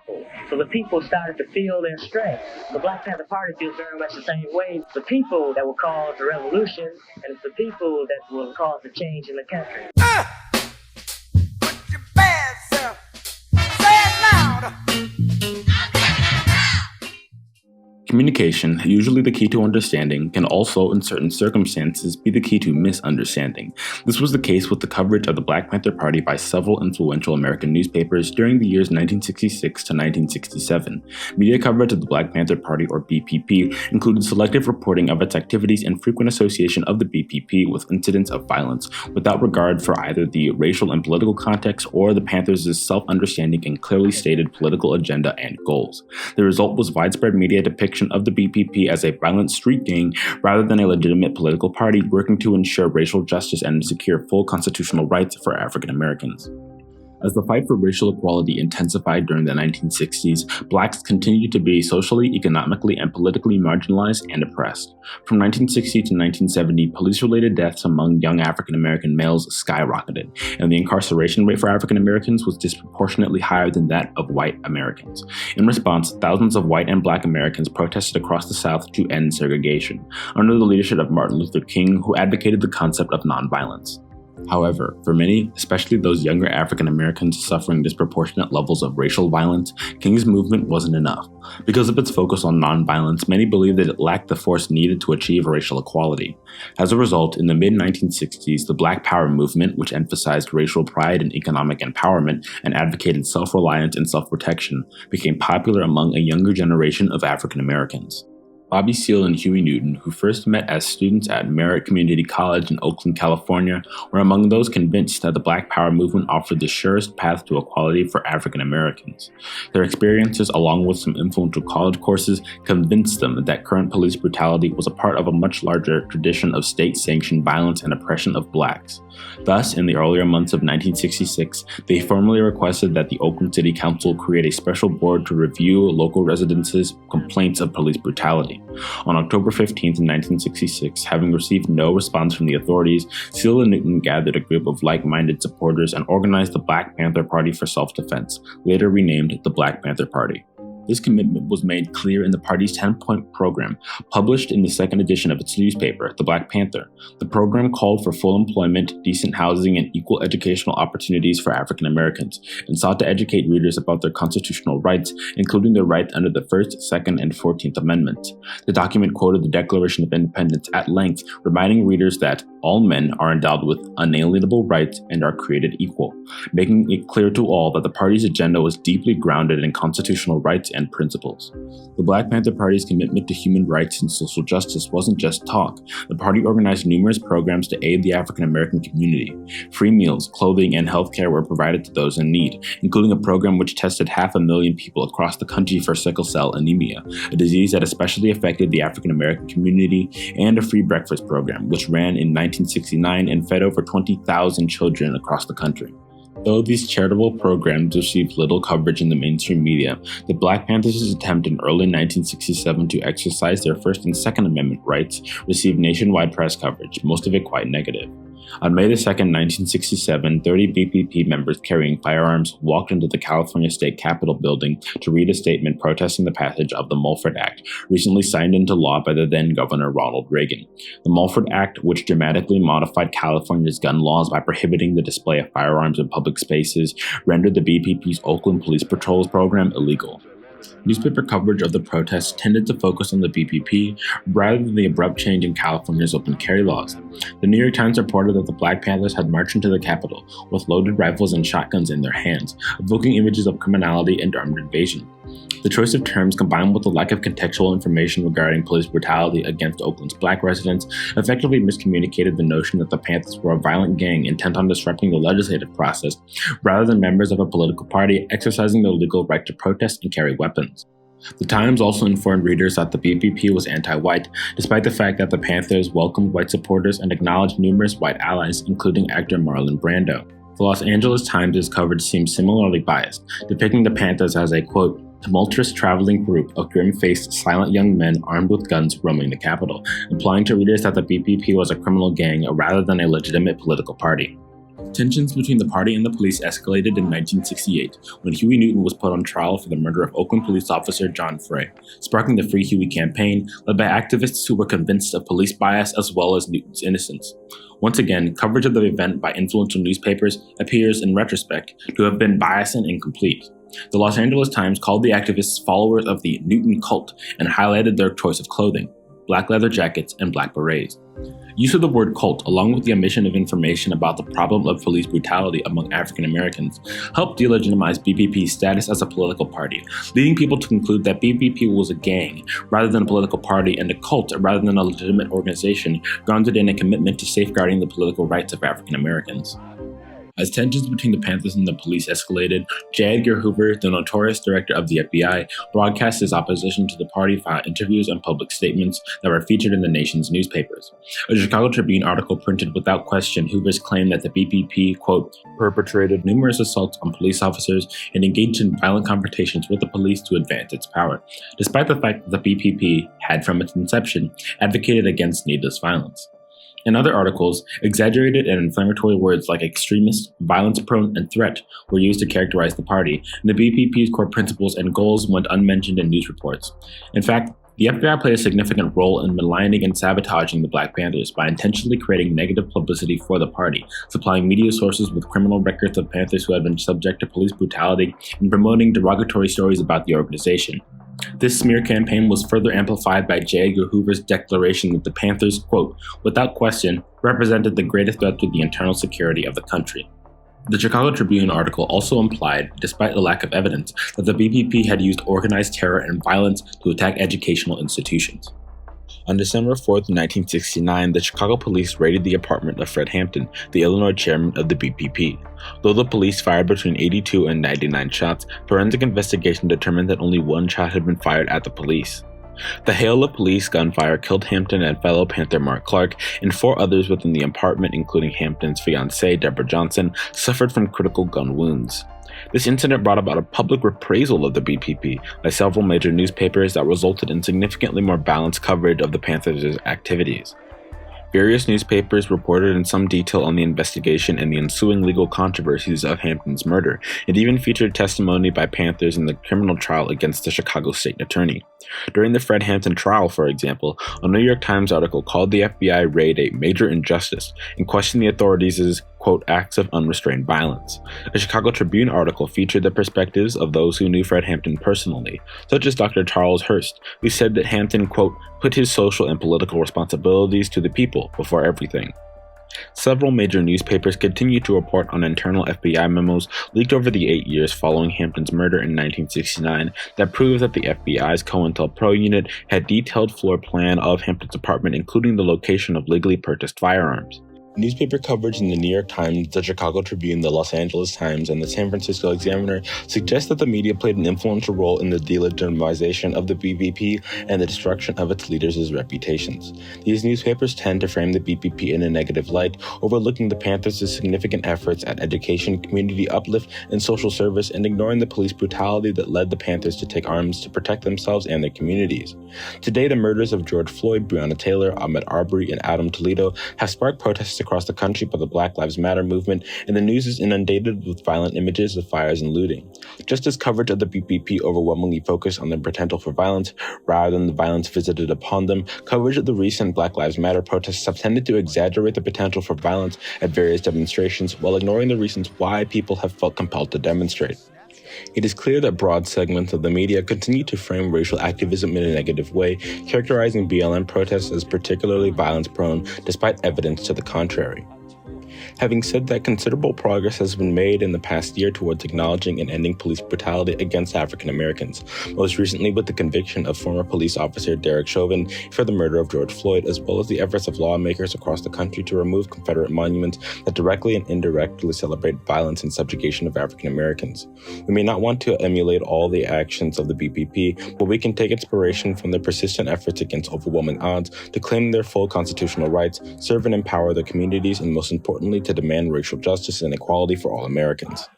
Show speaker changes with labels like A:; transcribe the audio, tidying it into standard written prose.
A: powerful. So the people started to feel their strength. The Black Panther Party feels very much the same way. It's the people that will cause the revolution, and it's the people that will cause the change in the country.
B: Put your bad self. Say it loud.
C: Communication, usually the key to understanding, can also, in certain circumstances, be the key to misunderstanding. This was the case with the coverage of the Black Panther Party by several influential American newspapers during the years 1966 to 1967. Media coverage of the Black Panther Party, or BPP, included selective reporting of its activities and frequent association of the BPP with incidents of violence, without regard for either the racial and political context or the Panthers' self-understanding and clearly stated political agenda and goals. The result was widespread media depiction of the BPP as a violent street gang rather than a legitimate political party working to ensure racial justice and secure full constitutional rights for African Americans. As the fight for racial equality intensified during the 1960s, blacks continued to be socially, economically, and politically marginalized and oppressed. From 1960 to 1970, police-related deaths among young African American males skyrocketed, and the incarceration rate for African Americans was disproportionately higher than that of white Americans. In response, thousands of white and black Americans protested across the South to end segregation, under the leadership of Martin Luther King, who advocated the concept of nonviolence. However, for many, especially those younger African Americans suffering disproportionate levels of racial violence, King's movement wasn't enough. Because of its focus on nonviolence, many believed that it lacked the force needed to achieve racial equality. As a result, in the mid-1960s, the Black Power movement, which emphasized racial pride and economic empowerment and advocated self-reliance and self-protection, became popular among a younger generation of African Americans. Bobby Seale and Huey Newton, who first met as students at Merritt Community College in Oakland, California, were among those convinced that the Black Power movement offered the surest path to equality for African Americans. Their experiences, along with some influential college courses, convinced them that current police brutality was a part of a much larger tradition of state-sanctioned violence and oppression of blacks. Thus, in the earlier months of 1966, they formally requested that the Oakland City Council create a special board to review local residents' complaints of police brutality. On October 15, 1966, having received no response from the authorities, Seale and Newton gathered a group of like-minded supporters and organized the Black Panther Party for Self-Defense, later renamed the Black Panther Party. This commitment was made clear in the party's 10-point program, published in the second edition of its newspaper, The Black Panther. The program called for full employment, decent housing, and equal educational opportunities for African Americans, and sought to educate readers about their constitutional rights, including their rights under the First, Second, and 14th Amendments. The document quoted the Declaration of Independence at length, reminding readers that all men are endowed with unalienable rights and are created equal, making it clear to all that the party's agenda was deeply grounded in constitutional rights and principles. The Black Panther Party's commitment to human rights and social justice wasn't just talk. The party organized numerous programs to aid the African American community. Free meals, clothing, and healthcare were provided to those in need, including a program which tested 500,000 people across the country for sickle cell anemia, a disease that especially affected the African American community, and a free breakfast program, which ran in 1969 and fed over 20,000 children across the country. Though these charitable programs received little coverage in the mainstream media, the Black Panthers' attempt in early 1967 to exercise their First and Second Amendment rights received nationwide press coverage, most of it quite negative. On May 2, 1967, 30 BPP members carrying firearms walked into the California State Capitol building to read a statement protesting the passage of the Mulford Act, recently signed into law by the then Governor Ronald Reagan. The Mulford Act, which dramatically modified California's gun laws by prohibiting the display of firearms in public spaces, rendered the BPP's Oakland Police Patrols program illegal. Newspaper coverage of the protests tended to focus on the BPP rather than the abrupt change in California's open carry laws. The New York Times reported that the Black Panthers had marched into the Capitol with loaded rifles and shotguns in their hands, evoking images of criminality and armed invasion. The choice of terms, combined with the lack of contextual information regarding police brutality against Oakland's black residents, effectively miscommunicated the notion that the Panthers were a violent gang intent on disrupting the legislative process, rather than members of a political party exercising their legal right to protest and carry weapons. The Times also informed readers that the BPP was anti-white, despite the fact that the Panthers welcomed white supporters and acknowledged numerous white allies, including actor Marlon Brando. The Los Angeles Times' coverage seems similarly biased, depicting the Panthers as a, quote, tumultuous traveling group of grim-faced, silent young men armed with guns roaming the Capitol, implying to readers that the BPP was a criminal gang rather than a legitimate political party. Tensions between the party and the police escalated in 1968 when Huey Newton was put on trial for the murder of Oakland police officer John Frey, sparking the Free Huey campaign led by activists who were convinced of police bias as well as Newton's innocence. Once again, coverage of the event by influential newspapers appears, in retrospect, to have been biased and incomplete. The Los Angeles Times called the activists followers of the Newton cult and highlighted their choice of clothing: black leather jackets and black berets. Use of the word cult, along with the omission of information about the problem of police brutality among African Americans, helped delegitimize BPP's status as a political party, leading people to conclude that BPP was a gang rather than a political party and a cult rather than a legitimate organization grounded in a commitment to safeguarding the political rights of African Americans. As tensions between the Panthers and the police escalated, J. Edgar Hoover, the notorious director of the FBI, broadcast his opposition to the party via interviews and public statements that were featured in the nation's newspapers. A Chicago Tribune article printed without question Hoover's claim that the BPP, quote, perpetrated numerous assaults on police officers and engaged in violent confrontations with the police to advance its power, despite the fact that the BPP had, from its inception, advocated against needless violence. In other articles, exaggerated and inflammatory words like extremist, violence-prone, and threat were used to characterize the party, and the BPP's core principles and goals went unmentioned in news reports. In fact, the FBI played a significant role in maligning and sabotaging the Black Panthers by intentionally creating negative publicity for the party, supplying media sources with criminal records of Panthers who had been subject to police brutality, and promoting derogatory stories about the organization. This smear campaign was further amplified by J. Edgar Hoover's declaration that the Panthers, quote, without question, represented the greatest threat to the internal security of the country. The Chicago Tribune article also implied, despite the lack of evidence, that the BPP had used organized terror and violence to attack educational institutions. On December 4, 1969, the Chicago police raided the apartment of Fred Hampton, the Illinois chairman of the BPP. Though the police fired between 82 and 99 shots, forensic investigation determined that only one shot had been fired at the police. The hail of police gunfire killed Hampton and fellow Panther Mark Clark, and 4 others within the apartment, including Hampton's fiancée, Deborah Johnson, suffered from critical gun wounds. This incident brought about a public reprisal of the BPP by several major newspapers that resulted in significantly more balanced coverage of the Panthers' activities. Various newspapers reported in some detail on the investigation and the ensuing legal controversies of Hampton's murder, and even featured testimony by Panthers in the criminal trial against the Chicago state attorney. During the Fred Hampton trial, for example, a New York Times article called the FBI raid a major injustice and questioned the authorities' quote, acts of unrestrained violence. A Chicago Tribune article featured the perspectives of those who knew Fred Hampton personally, such as Dr. Charles Hurst, who said that Hampton, quote, put his social and political responsibilities to the people before everything. Several major newspapers continued to report on internal FBI memos leaked over the 8 years following Hampton's murder in 1969 that proved that the FBI's COINTELPRO unit had detailed floor plan of Hampton's apartment, including the location of legally purchased firearms. Newspaper coverage in the New York Times, the Chicago Tribune, the Los Angeles Times, and the San Francisco Examiner suggests that the media played an influential role in the delegitimization of the BPP and the destruction of its leaders' reputations. These newspapers tend to frame the BPP in a negative light, overlooking the Panthers' significant efforts at education, community uplift, and social service, and ignoring the police brutality that led the Panthers to take arms to protect themselves and their communities. Today, the murders of George Floyd, Breonna Taylor, Ahmaud Arbery, and Adam Toledo have sparked protests across the country by the Black Lives Matter movement, and the news is inundated with violent images of fires and looting. Just as coverage of the BPP overwhelmingly focused on their potential for violence rather than the violence visited upon them, coverage of the recent Black Lives Matter protests have tended to exaggerate the potential for violence at various demonstrations while ignoring the reasons why people have felt compelled to demonstrate. It is clear that broad segments of the media continue to frame racial activism in a negative way, characterizing BLM protests as particularly violence-prone, despite evidence to the contrary. Having said that, considerable progress has been made in the past year towards acknowledging and ending police brutality against African Americans, most recently with the conviction of former police officer Derek Chauvin for the murder of George Floyd, as well as the efforts of lawmakers across the country to remove Confederate monuments that directly and indirectly celebrate violence and subjugation of African Americans. We may not want to emulate all the actions of the BPP, but we can take inspiration from their persistent efforts against overwhelming odds to claim their full constitutional rights, serve and empower their communities, and most importantly, to demand racial justice and equality for all Americans.